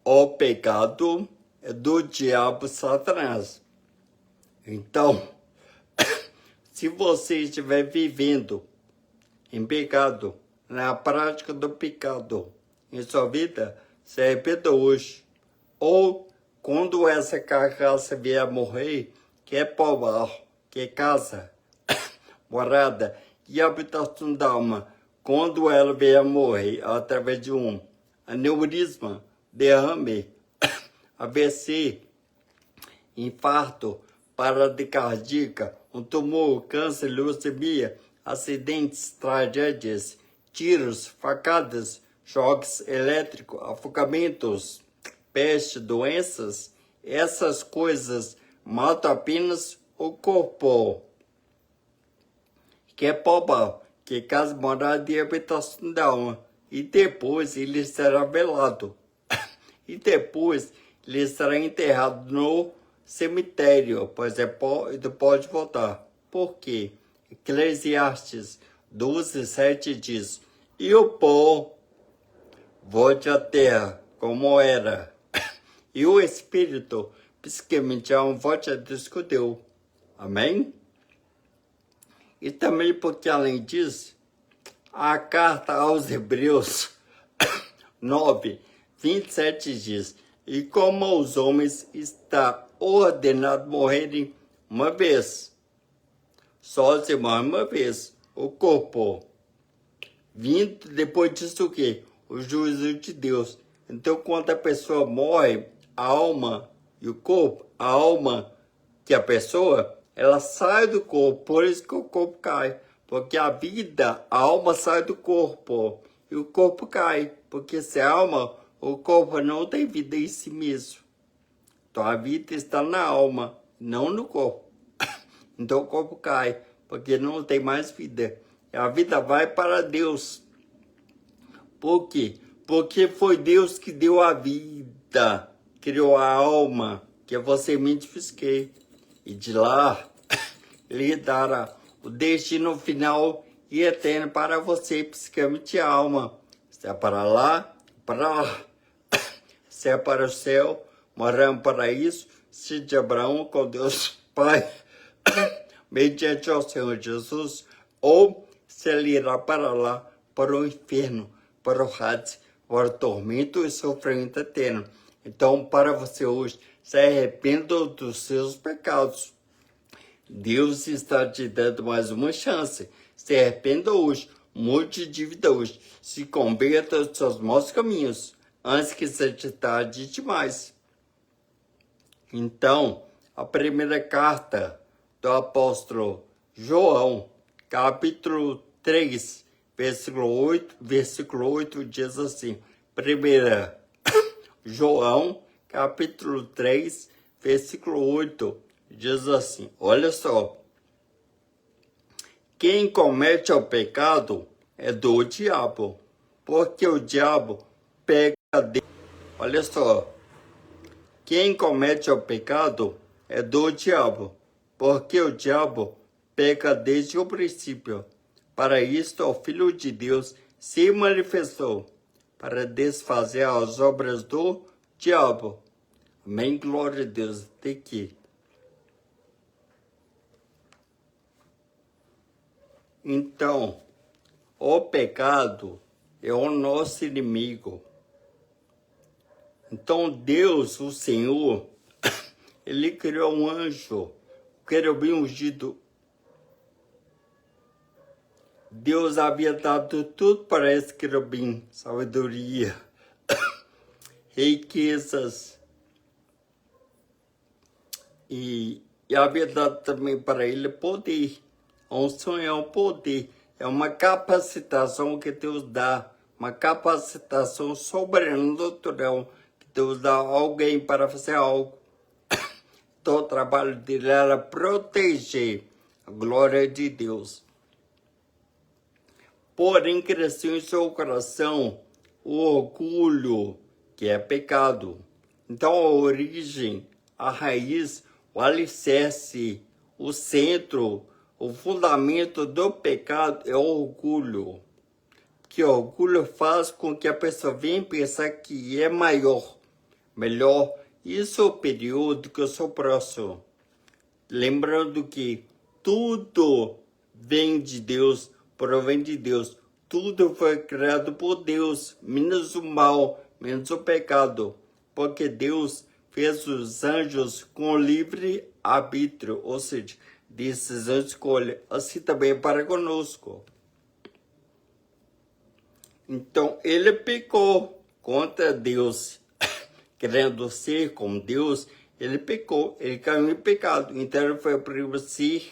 o pecado é do diabo Satanás. Então, se você estiver vivendo em pecado, na prática do pecado em sua vida, se arrependa hoje. Ou quando essa carcaça vier a morrer, que é povoar, que é casa, morada e habitação da alma, quando ela vier a morrer através de um aneurisma, derrame, AVC, infarto, parada cardíaca, um tumor, câncer, leucemia, acidentes, tragédias, tiros, facadas, choques elétricos, afogamentos, peste, doenças, essas coisas matam apenas o corpo, que é pobre, que é casa, morada e habitação da alma, e depois ele será velado, e depois ele será enterrado no cemitério, pois é pó e não pode voltar. Por quê? Eclesiastes 12:7 diz, e o pó volte à terra como era, e o espírito, psiquicamente, volte a Deus que deu. Amém? E também porque, além disso, a carta aos Hebreus 9:27 diz, e como os homens está ordenado morrerem uma vez, só se morre uma vez, o corpo. Vindo depois disso o quê? O juízo de Deus. Então, quando a pessoa morre, a alma e o corpo, a alma que a pessoa, ela sai do corpo, por isso que o corpo cai. Porque a vida, a alma sai do corpo e o corpo cai. Porque se a alma, o corpo não tem vida em si mesmo. Então a vida está na alma, não no corpo. Então o corpo cai, porque não tem mais vida. A vida vai para Deus. Por quê? Porque foi Deus que deu a vida, criou a alma, que é você me fisquei. E de lá, Ele dará o destino final e eterno para você, psicamente a alma. Se é para lá, se é para o céu, morar no paraíso, se de Abraão com Deus Pai, mediante ao Senhor Jesus, ou se ele irá para lá, para o inferno, para o Hades, para o tormento e sofrimento eterno. Então, para você hoje, se arrependa dos seus pecados. Deus está te dando mais uma chance. Se arrependa hoje, mude de dívida hoje. Se converta aos seus maus caminhos, antes que seja tarde demais. Então, a primeira carta do apóstolo João, capítulo 3, versículo 8 diz assim, primeira João, capítulo 3, versículo 8, diz assim, olha só, quem comete o pecado é do diabo, porque o diabo pega dele. Olha só, quem comete o pecado é do diabo, porque o diabo peca desde o princípio. Para isto o Filho de Deus se manifestou, para desfazer as obras do diabo. Amém? Glória a Deus. Até aqui. Então, o pecado é o nosso inimigo. Então, Deus, o Senhor, Ele criou um anjo, o querubim ungido. Deus havia dado tudo para esse querubim, sabedoria, riquezas, e havia dado também para ele poder. Um sonho é um poder, é uma capacitação que Deus dá, uma capacitação sobrenatural que Deus dá a alguém para fazer algo. Então o trabalho dele era proteger a glória de Deus. Porém, cresceu em seu coração o orgulho, que é pecado. Então, a origem, a raiz, o alicerce, o centro, o fundamento do pecado é o orgulho. Que o orgulho faz com que a pessoa venha pensar que é maior. melhor e superior do que o seu próximo. Lembrando que tudo vem de Deus, provém de Deus. Tudo foi criado por Deus, menos o mal, menos o pecado. Porque Deus fez os anjos com livre arbítrio, ou seja, decisão de escolha. Assim também é para conosco. Então, ele pecou contra Deus, querendo ser como Deus. Ele pecou, ele caiu em pecado. Então, ele foi para si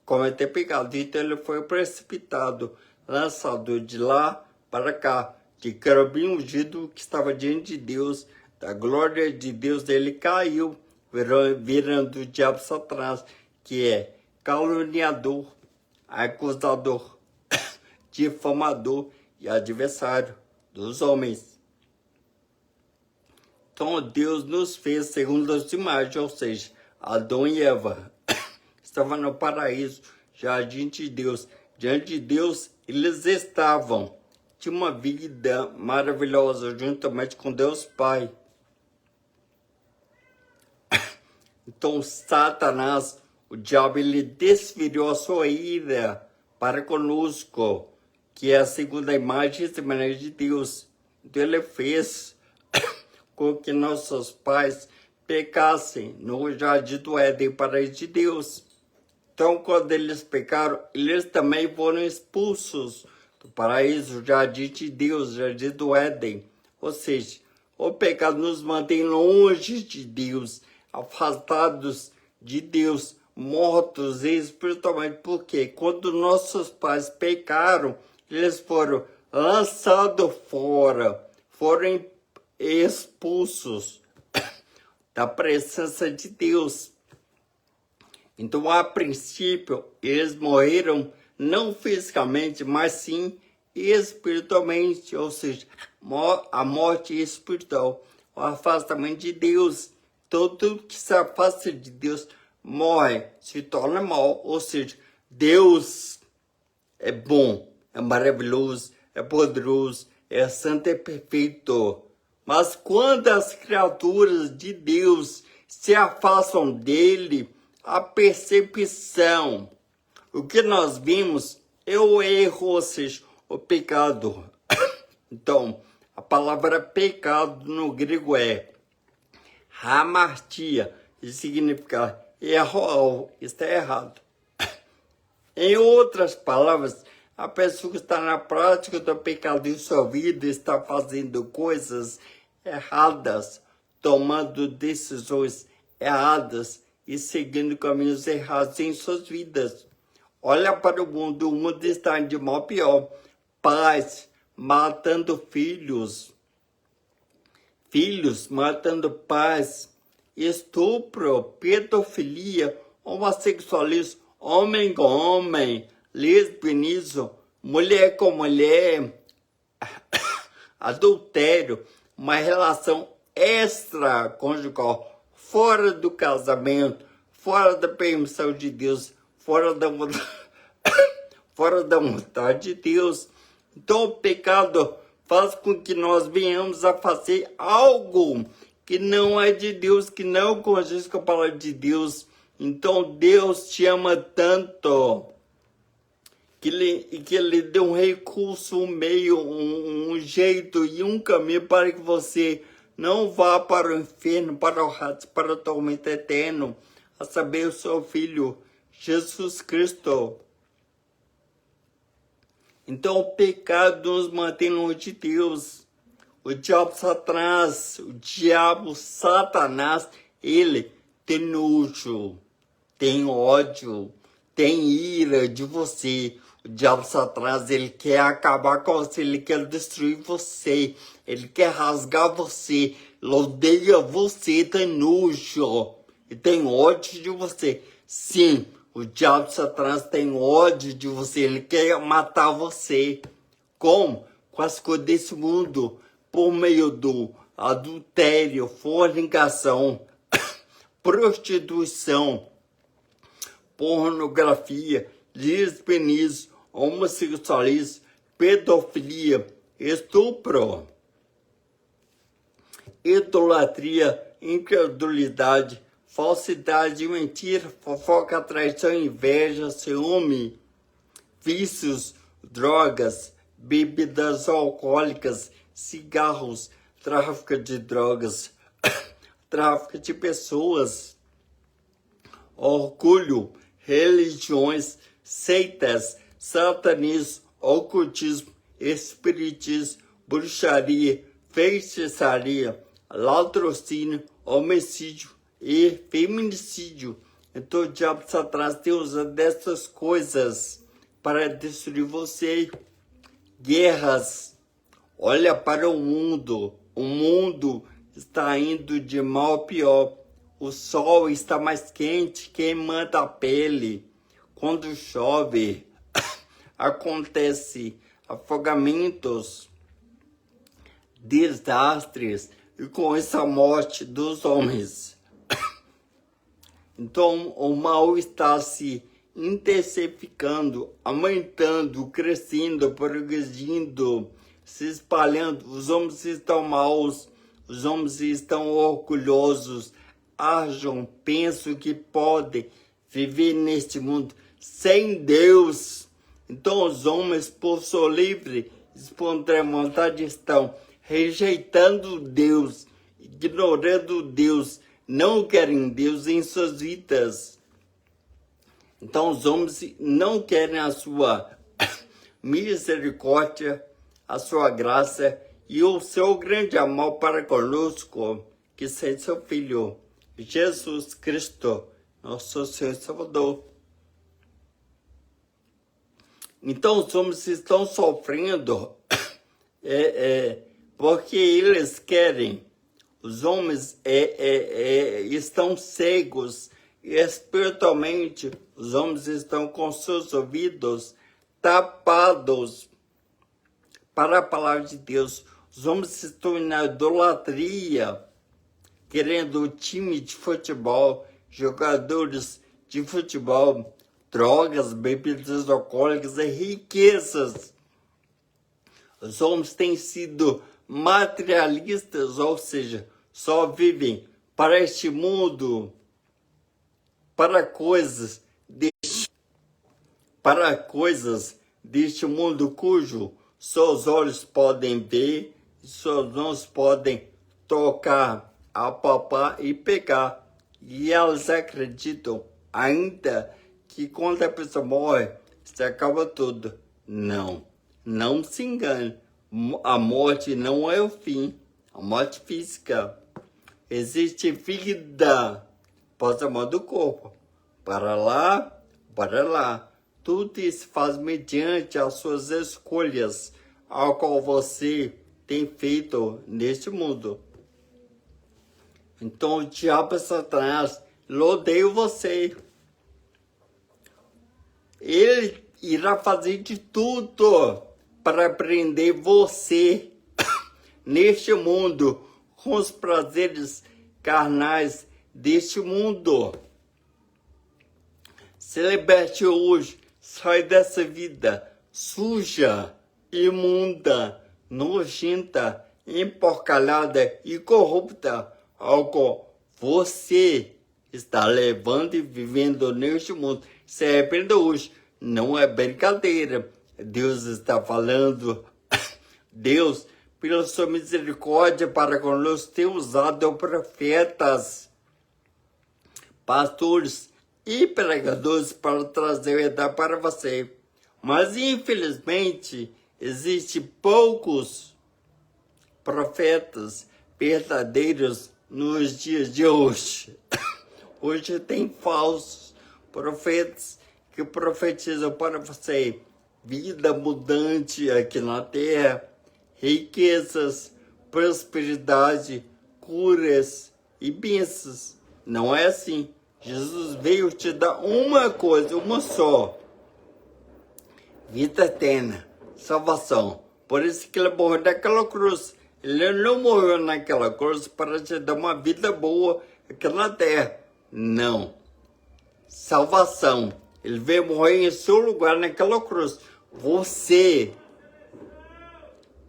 cometer pecado. Então, ele foi precipitado, lançado de lá para cá, de querubim ungido que estava diante de Deus, da glória de Deus. Ele caiu, virando o diabo Satanás, que é caluniador, acusador, difamador e adversário dos homens. Então Deus nos fez segundo as imagens, ou seja, Adão e Eva estavam no paraíso, jardim de Deus. Diante de Deus, eles estavam. Tinha uma vida maravilhosa juntamente com Deus Pai. Então Satanás, o diabo, ele desferiu a sua ira para conosco, que é a segunda imagem e semelhança de Deus. Então ele fez com que nossos pais pecassem no jardim do Éden, paraíso de Deus. Então, quando eles pecaram, eles também foram expulsos do paraíso, jardim de Deus, jardim do Éden. Ou seja, o pecado nos mantém longe de Deus, afastados de Deus, mortos espiritualmente. Porque quando nossos pais pecaram, eles foram lançados fora, foram expulsos da presença de Deus. Então, a princípio, eles morreram não fisicamente, mas sim espiritualmente, ou seja, a morte espiritual, o afastamento de Deus. Todo que se afasta de Deus morre, se torna mal, ou seja, Deus é bom, é maravilhoso, é poderoso, é santo, é perfeito. Mas quando as criaturas de Deus se afastam dele, a percepção, o que nós vimos é o erro, ou seja, o pecado. Então, a palavra pecado no grego é hamartia, que significa erro, está errado. Em outras palavras, a pessoa que está na prática do pecado em sua vida está fazendo coisas erradas, tomando decisões erradas e seguindo caminhos errados em suas vidas. Olha para o mundo está de mal a pior. Pais matando filhos matando pais, estupro, pedofilia, homossexualismo, homem com homem, lesbianismo, mulher com mulher, adultério, uma relação extraconjugal, fora do casamento, fora da permissão de Deus, fora da vontade de Deus. Então o pecado faz com que nós venhamos a fazer algo que não é de Deus, que não condiz com a palavra de Deus. Então Deus te ama tanto que ele deu um recurso, um meio, um jeito e um caminho para que você não vá para o inferno, para o rato, para o tormento eterno, a saber, o seu Filho, Jesus Cristo. Então o pecado nos mantém longe de Deus. O diabo Satanás, ele tem nojo, tem ódio, tem ira de você. O diabo Satanás, ele quer acabar com você, ele quer destruir você, ele quer rasgar você, ele odeia você, tem nojo e tem ódio de você. Sim, o diabo Satanás tem ódio de você, ele quer matar você. Como? Com as coisas desse mundo, por meio do adultério, fornicação, prostituição, pornografia, lesbianismo, homossexualismo, pedofilia, estupro. idolatria, incredulidade, falsidade, mentira, fofoca, traição, inveja, ciúme, vícios, drogas, bebidas alcoólicas, cigarros, tráfico de drogas, tráfico de pessoas, orgulho, religiões, seitas, satanismo, ocultismo, espiritismo, bruxaria, feitiçaria, latrocínio, homicídio e feminicídio. Então o diabo Satanás tem usado dessas coisas para destruir você. Guerras. Olha para o mundo está indo de mal a pior. O sol está mais quente, queimando a pele. Quando chove, acontece afogamentos, desastres e com isso a morte dos homens. Então o mal está se intensificando, aumentando, crescendo, progredindo, se espalhando. Os homens estão maus, os homens estão orgulhosos, acham, pensam que podem viver neste mundo sem Deus. Então os homens, por sua livre, espontânea vontade, estão rejeitando Deus, ignorando Deus, não querem Deus em suas vidas. Então os homens não querem a sua misericórdia, a sua graça e o seu grande amor para conosco, que seja seu Filho, Jesus Cristo, nosso Senhor e Salvador. Então os homens estão sofrendo porque eles querem. Os homens estão cegos espiritualmente. Os homens estão com seus ouvidos tapados para a palavra de Deus. Os homens estão na idolatria, querendo time de futebol, jogadores de futebol, drogas, bebidas alcoólicas e riquezas. Os homens têm sido materialistas, ou seja, só vivem para este mundo, para coisas deste mundo cujo seus olhos podem ver, seus mãos podem tocar, apalpar e pegar. E elas acreditam ainda que quando a pessoa morre, se acaba tudo. Não se engane. A morte não é o fim. A morte física. Existe vida após a morte do corpo. Para lá. Tudo isso faz mediante as suas escolhas, ao qual você tem feito neste mundo. Então o diabo Satanás odeia você. Ele irá fazer de tudo para prender você neste mundo com os prazeres carnais deste mundo. Se liberte hoje, sai dessa vida suja, imunda, nojenta, emporcalhada e corrupta, ao qual você está levando e vivendo neste mundo. Se arrependa hoje, não é brincadeira. Deus está falando. Deus, pela sua misericórdia para conosco, tem usado profetas, pastores e pregadores para trazer a verdade para você. Mas, infelizmente, existem poucos profetas verdadeiros nos dias de hoje. Hoje tem falsos profetas que profetizam para você vida abundante aqui na terra, riquezas, prosperidade, curas e bênçãos. Não é assim. Jesus veio te dar uma coisa, uma só: vida eterna, salvação. Por isso que ele morreu naquela cruz. Ele não morreu naquela cruz para te dar uma vida boa aqui na terra. Não. Salvação. Ele veio morrer em seu lugar naquela cruz. Você,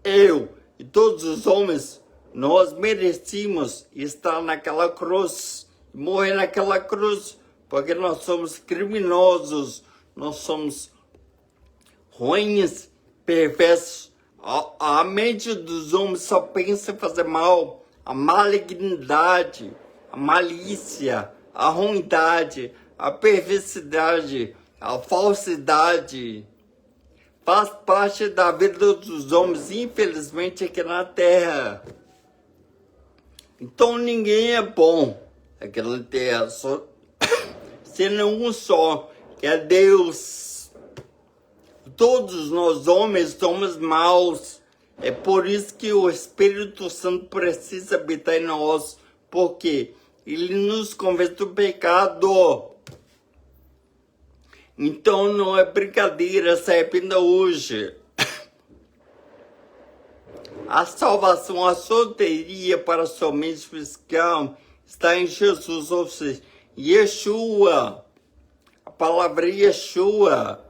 eu e todos os homens Nós merecíamos estar naquela cruz, morrer naquela cruz, porque nós somos criminosos, nós somos ruins, perversos. A mente dos homens só pensa em fazer mal. A malignidade, a malícia, a ruindade, a perversidade, a falsidade faz parte da vida dos homens, infelizmente, aqui na Terra. Então ninguém é bom aqui na Terra, sendo um só, que é Deus. Todos nós homens somos maus. É por isso que o Espírito Santo precisa habitar em nós, porque ele nos convence do pecado. Então não é brincadeira, se arrependa hoje. A salvação, a solteria para somente fiscal está em Jesus, ou seja, Yeshua. A palavra Yeshua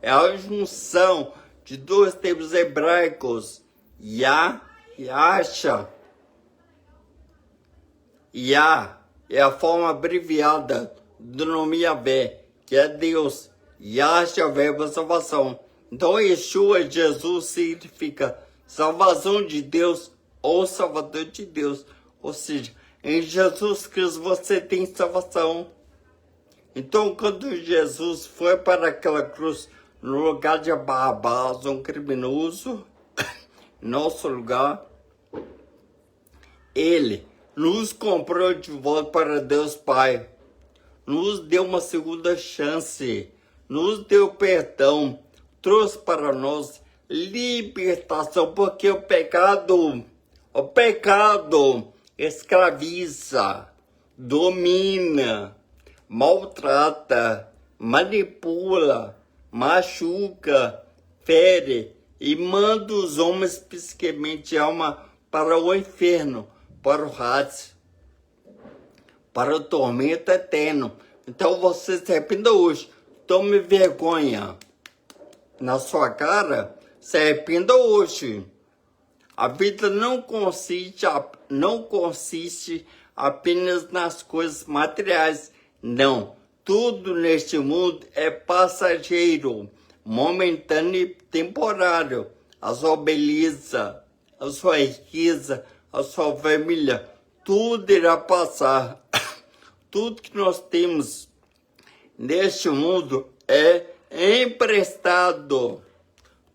é a junção de dois termos hebraicos, Yah e Asha. Yah é a forma abreviada do nome Yahvé, que é Deus. Yasha é o verbo salvação. Então, Yeshua, Jesus, significa salvação de Deus ou salvador de Deus. Ou seja, em Jesus Cristo você tem salvação. Então, quando Jesus foi para aquela cruz, no lugar de Barrabás, um criminoso, em nosso lugar, ele nos comprou de volta para Deus Pai, nos deu uma segunda chance, nos deu perdão, trouxe para nós libertação, porque o pecado escraviza, domina, maltrata, manipula, machuca, fere e manda os homens psiquicamente alma para o inferno, para o Hades, para o tormento eterno. Então você se arrependa hoje, tome vergonha na sua cara, se arrependa hoje. A vida não consiste apenas nas coisas materiais, não. Tudo neste mundo é passageiro, momentâneo e temporário. A sua beleza, a sua riqueza, a sua família, tudo irá passar. Tudo que nós temos neste mundo é emprestado.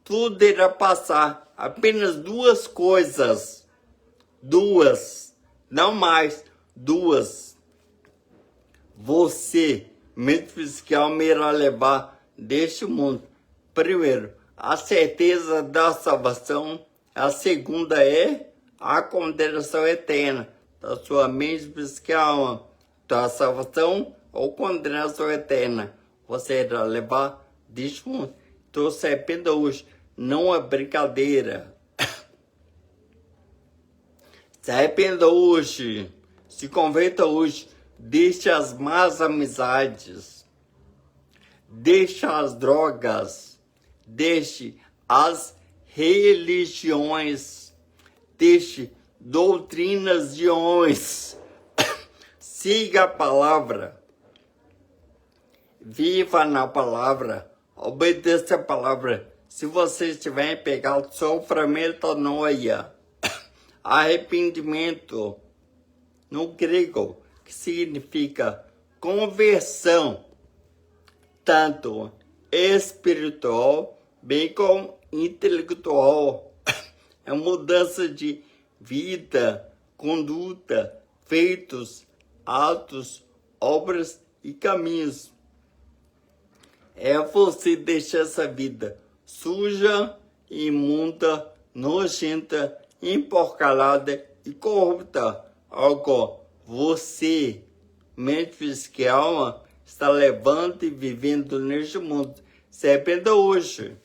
Tudo irá passar. Apenas duas coisas. Duas. Não mais. Duas. Você, mente fiscal, me irá levar deste mundo. Primeiro, a certeza da salvação. A segunda é a condenação eterna da sua mente fiscal. Da salvação ou condenação eterna. Você irá levar deste mundo. Então se arrependa hoje. Não é brincadeira. Se arrependa hoje. Se converta hoje. Deixe as más amizades. Deixe as drogas. Deixe as religiões. Deixe doutrinas de homens. Siga a palavra. Viva na palavra. Obedeça a palavra. Se você estiver em pecado, sofra metanoia. Arrependimento. No grego, que significa conversão. Tanto espiritual, bem como intelectual. É mudança de vida, conduta, feitos, atos, obras e caminhos. É você deixar essa vida suja, imunda, nojenta, emporcalhada e corrupta. Agora, você, mente física e alma, está levando e vivendo neste mundo. Se arrependa hoje.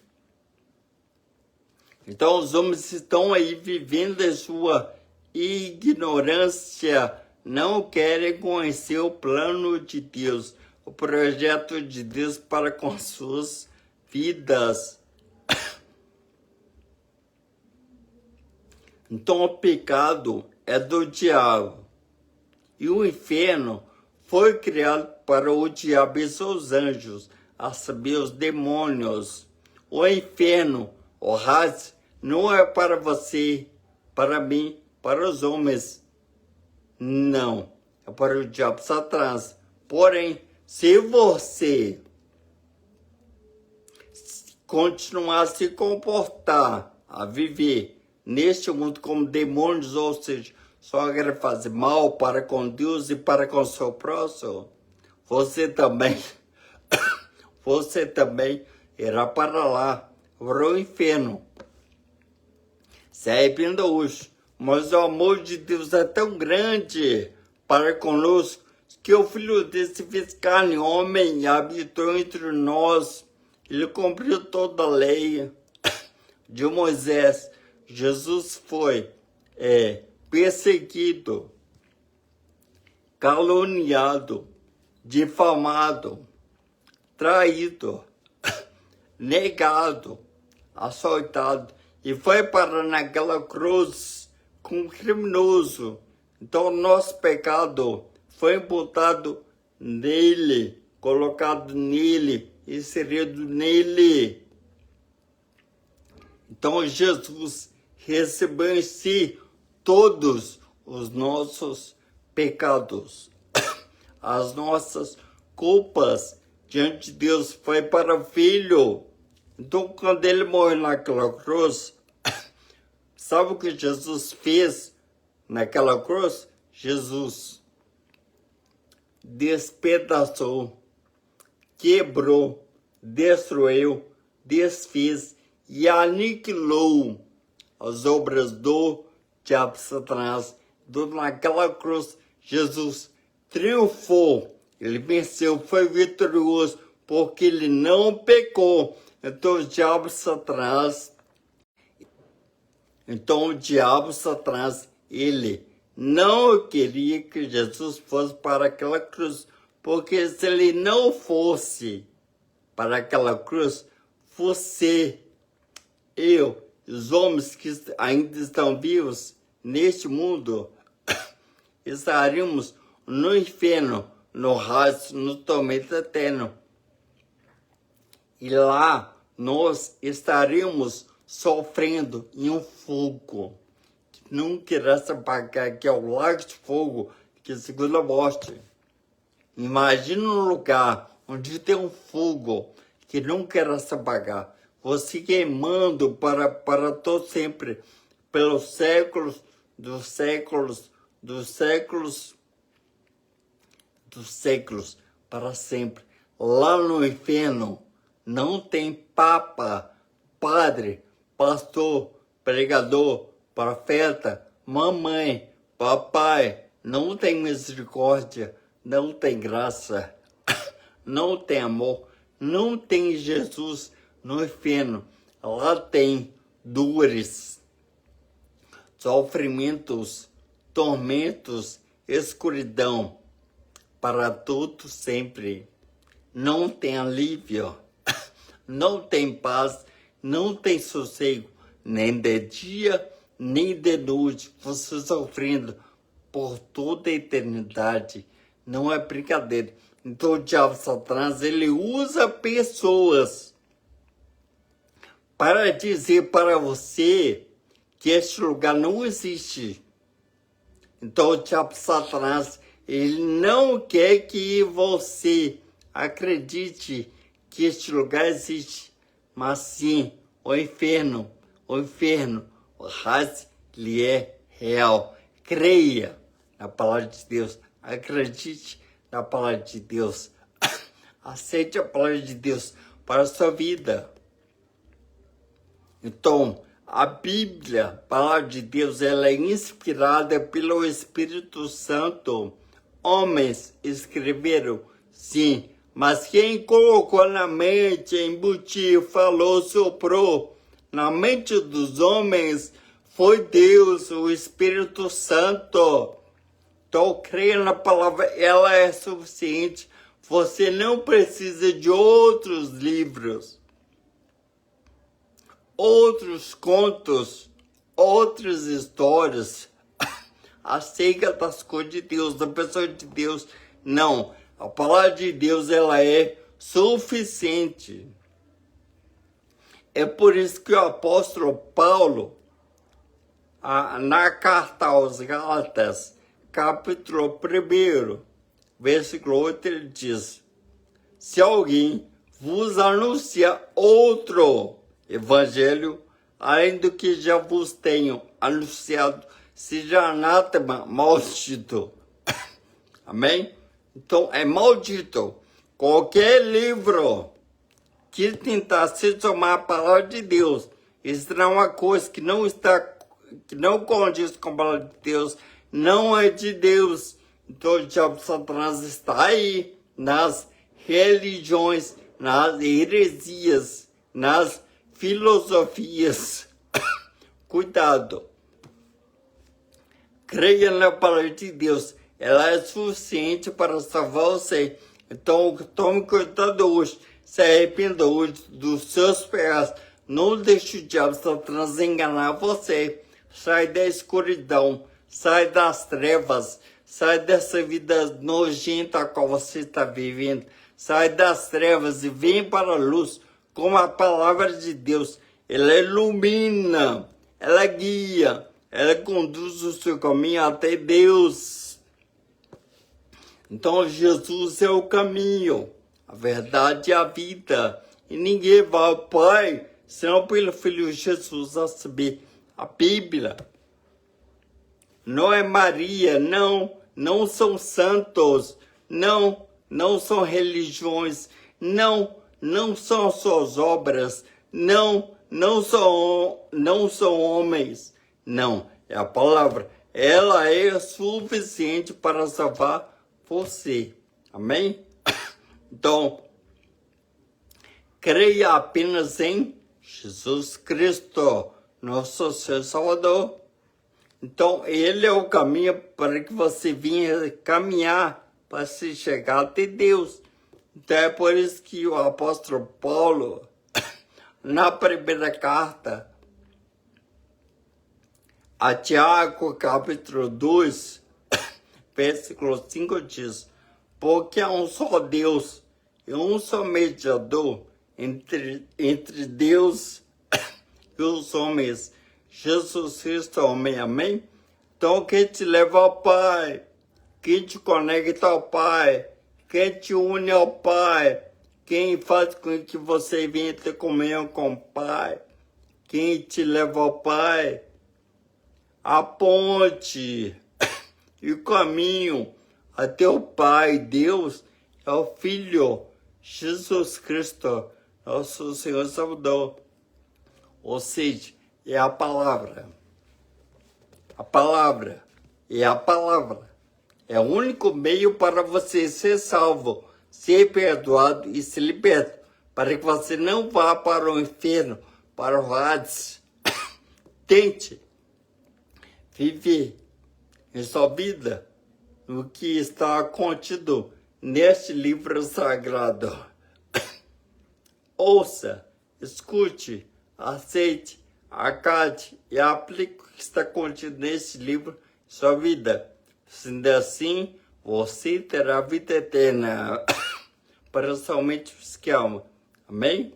Então, os homens estão aí vivendo a sua ignorância, não querem conhecer o plano de Deus, o projeto de Deus para com suas vidas. Então o pecado é do diabo. E o inferno foi criado para o diabo e seus anjos, a saber, os demônios. O inferno, o Hades, não é para você, para mim, para os homens. Não, é para o diabo Satanás. Porém, se você continuar a se comportar, a viver neste mundo como demônios, ou seja, só quer fazer mal para com Deus e para com o seu próximo, você também irá para lá, para o inferno. Se arrependa hoje, mas o amor de Deus é tão grande para conosco que o Filho dele se fez carne, homem, e habitou entre nós. Ele cumpriu toda a lei de Moisés. Jesus foi perseguido, caluniado, difamado, traído, negado, açoitado, e foi parar naquela cruz com um criminoso. Então, o nosso pecado foi imputado nele, colocado nele, inserido nele. Então, Jesus recebeu em si todos os nossos pecados, as nossas culpas diante de Deus foi para o Filho. Então, quando ele morreu naquela cruz, sabe o que Jesus fez naquela cruz? Jesus despedaçou, quebrou, destruiu, desfez e aniquilou as obras do diabo Satanás. Naquela cruz, Jesus triunfou, ele venceu, foi vitorioso, porque ele não pecou. Então o diabo Satanás, ele não queria que Jesus fosse para aquela cruz, porque se ele não fosse para aquela cruz, você, eu, os homens que ainda estão vivos neste mundo, estaríamos no inferno, no Hades, no tormento eterno. E lá nós estaríamos sofrendo em um fogo que nunca irá se apagar, que é o lago de fogo, que é a segunda morte. Imagina um lugar onde tem um fogo que nunca irá se apagar, você queimando para todo sempre, pelos séculos dos séculos, dos séculos, dos séculos, para sempre. Lá no inferno não tem papa, padre, pastor, pregador, profeta, mamãe, papai. Não tem misericórdia, não tem graça, não tem amor, não tem Jesus no inferno. Lá tem dores, sofrimentos, tormentos, escuridão, para todo sempre. Não tem alívio, não tem paz, não tem sossego, nem de dia, nem de noite, você sofrendo por toda a eternidade. Não é brincadeira. Então o diabo Satanás, ele usa pessoas para dizer para você que este lugar não existe. Então o diabo Satanás, ele não quer que você acredite que este lugar existe, mas sim o inferno, o Hades, ele é real. Creia na palavra de Deus, acredite na palavra de Deus, aceite a palavra de Deus para a sua vida. Então, a Bíblia, a palavra de Deus, ela é inspirada pelo Espírito Santo. Homens escreveram, sim, mas quem colocou na mente, embutiu, falou, soprou na mente dos homens foi Deus, o Espírito Santo. Então, creia na palavra, ela é suficiente. Você não precisa de outros livros, outros contos, outras histórias acerca das coisas de Deus, da pessoa de Deus. Não, a palavra de Deus, ela é suficiente. É por isso que o apóstolo Paulo, na carta aos Gálatas, capítulo 1, versículo 8, ele diz: se alguém vos anuncia outro evangelho, além do que já vos tenho anunciado, seja anátema, maldito. Amém? Então, é maldito. Qualquer livro que tentar se tomar a palavra de Deus, isso é uma coisa que não condiz com a palavra de Deus, não é de Deus. Então, o diabo Satanás está aí nas religiões, nas heresias, nas filosofias. Cuidado. Creia na palavra de Deus. Ela é suficiente para salvar você. Então, tome cuidado hoje. Se arrependa hoje dos seus pecados. Não deixe o diabo Satanás enganar você. Sai da escuridão. Sai das trevas. Sai dessa vida nojenta a qual você está vivendo. Sai das trevas e vem para a luz. Como a palavra de Deus. Ela ilumina. Ela guia. Ela conduz o seu caminho até Deus. Então, Jesus é o caminho, a verdade e a vida. E ninguém vai ao Pai, senão pelo Filho Jesus, a saber, a Bíblia. Não é Maria, não são santos, não são religiões, não são suas obras, não são homens. Não, é a palavra. Ela é suficiente para salvar você. Amém? Então, creia apenas em Jesus Cristo, nosso Senhor Salvador. Então, Ele é o caminho para que você venha caminhar para se chegar até Deus. Então, é por isso que o apóstolo Paulo, na primeira carta a Tiago, capítulo 2, versículo 5 diz: porque há um só Deus e um só mediador entre Deus e os homens, Jesus Cristo, homem. Amém? Então, quem te leva ao Pai, quem te conecta ao Pai, quem te une ao Pai, quem faz com que você venha ter comunhão com o Pai, quem te leva ao Pai, a ponte e o caminho até o Pai, Deus, é o Filho, Jesus Cristo, nosso Senhor Salvador. Ou seja, é a palavra. A palavra é a palavra. É o único meio para você ser salvo, ser perdoado e ser liberto, para que você não vá para o inferno, para o Hades. Tente viver em sua vida no que está contido neste livro sagrado. Ouça, escute, aceite, acate e aplique o que está contido neste livro em sua vida. Sendo assim, você terá vida eterna para somente os que amam. Amém?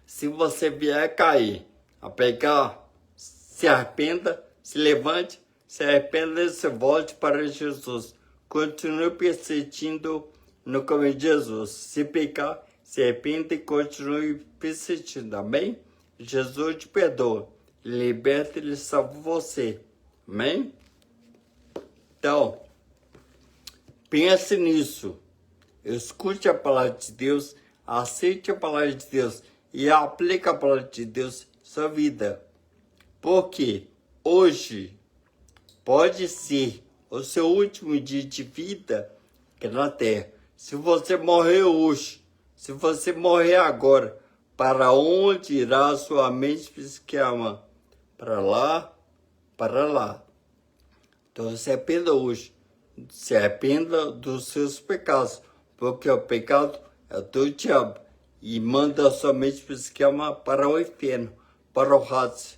Se você vier cair, a pecar, se arrependa, se levante, se arrependa e se volte para Jesus. Continue persistindo no caminho de Jesus. Se pecar, se arrependa e continue persistindo. Amém? Jesus te perdoa, liberta e ele salva você. Amém? Então, pense nisso. Escute a palavra de Deus, aceite a palavra de Deus e aplique a palavra de Deus em sua vida. Porque hoje pode ser o seu último dia de vida aqui na Terra. Se você morrer hoje, se você morrer agora, para onde irá a sua mente psiquiama? Para lá, para lá. Então se arrependa hoje. Se arrependa dos seus pecados, porque o pecado é do diabo. E manda a sua mente psiquiama para o inferno, para o Hades,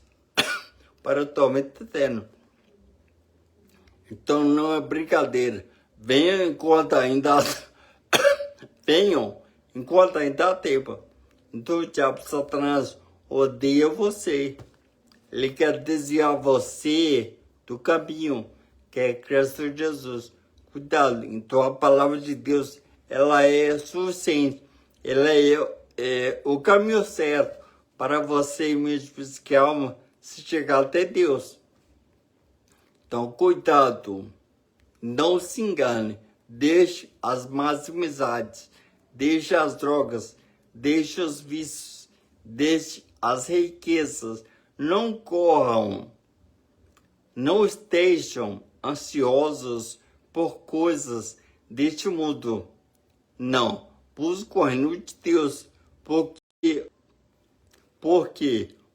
para o tormento eterno. Então não é brincadeira. Venham enquanto ainda há tempo. Então o diabo Satanás odeia você. Ele quer desviar você do caminho que é Cristo Jesus. Cuidado. Então a palavra de Deus, ela é suficiente. Ela é o caminho certo para você mesmo que alma se chegar até Deus. Então cuidado. Não se engane. Deixe as más amizades. Deixe as drogas. Deixe os vícios. Deixe as riquezas. Não corram. Não estejam ansiosos por coisas deste mundo. Não. Busque o reino de Deus. Porque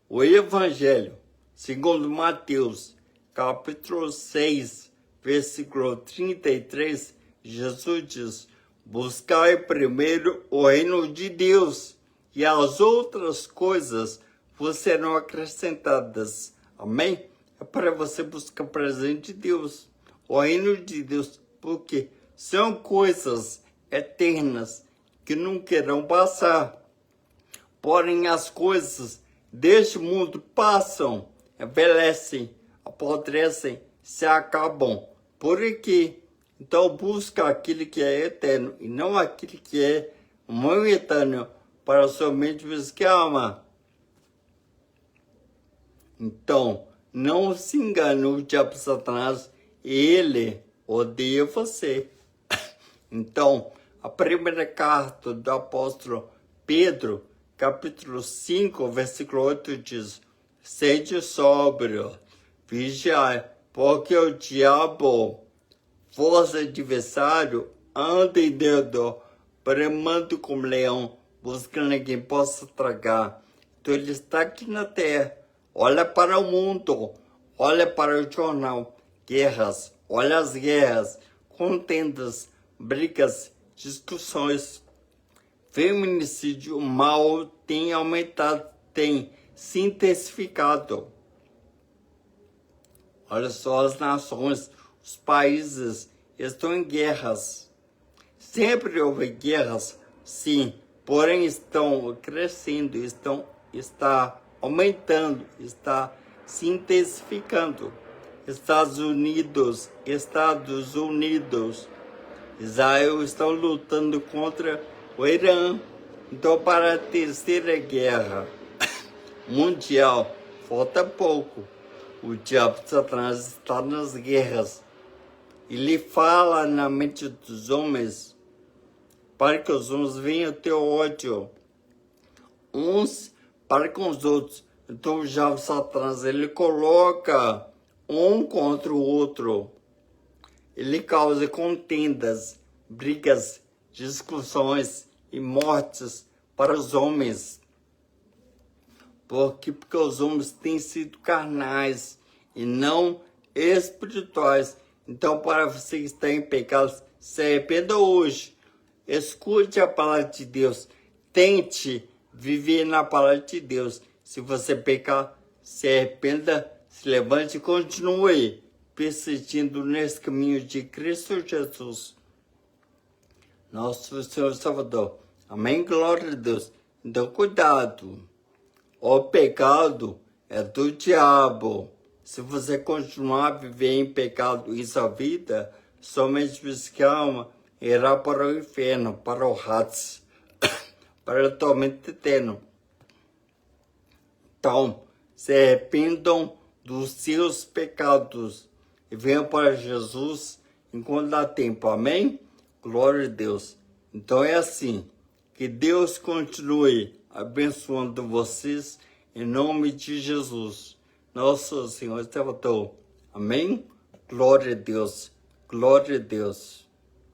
o Evangelho, segundo Mateus, capítulo 6, versículo 33, Jesus diz: buscai primeiro o reino de Deus, e as outras coisas vos serão acrescentadas. Amém? É para você buscar o presente de Deus, o reino de Deus, porque são coisas eternas que não irão passar. Porém, as coisas deste mundo passam, envelhecem, apodrecem, se acabam. Por aqui. Então, busca aquilo que é eterno e não aquilo que é momentâneo para somente os que ama. Então, não se engane, o diabo Satanás, ele odeia você. Então, a primeira carta do apóstolo Pedro, capítulo 5, versículo 8 diz: sede sóbrio, vigiai, porque o diabo, vosso adversário, anda em dedo, bramando como leão, buscando quem possa tragar. Então ele está aqui na terra. Olha para o mundo, olha para o jornal. Guerras, olha as guerras, contendas, brigas, discussões. Feminicídio, o mal tem aumentado, tem se intensificado. Olha só, as nações, os países estão em guerras. Sempre houve guerras, sim, porém estão crescendo, está aumentando, está se intensificando. Estados Unidos, Israel estão lutando contra o Irã. Então, para a terceira guerra mundial, falta pouco. O diabo Satanás está nas guerras. Ele fala na mente dos homens para que os homens venham ter ódio uns para com os outros. Então o diabo Satanás, ele coloca um contra o outro. Ele causa contendas, brigas, discussões e mortes para os homens. Porque os homens têm sido carnais e não espirituais. Então, para você que está em pecado, se arrependa hoje. Escute a palavra de Deus. Tente viver na palavra de Deus. Se você pecar, se arrependa, se levante e continue persistindo nesse caminho de Cristo Jesus, nosso Senhor Salvador. Amém? Glória a Deus. Então, cuidado. O pecado é do diabo. Se você continuar a viver em pecado em sua vida, somente a alma irá para o inferno, para o Hades, para o tormento eterno. Então, se arrependam dos seus pecados e venham para Jesus enquanto dá tempo. Amém? Glória a Deus. Então é assim. Que Deus continue abençoando vocês em nome de Jesus, nosso Senhor e Salvador. Amém? Glória a Deus. Glória a Deus.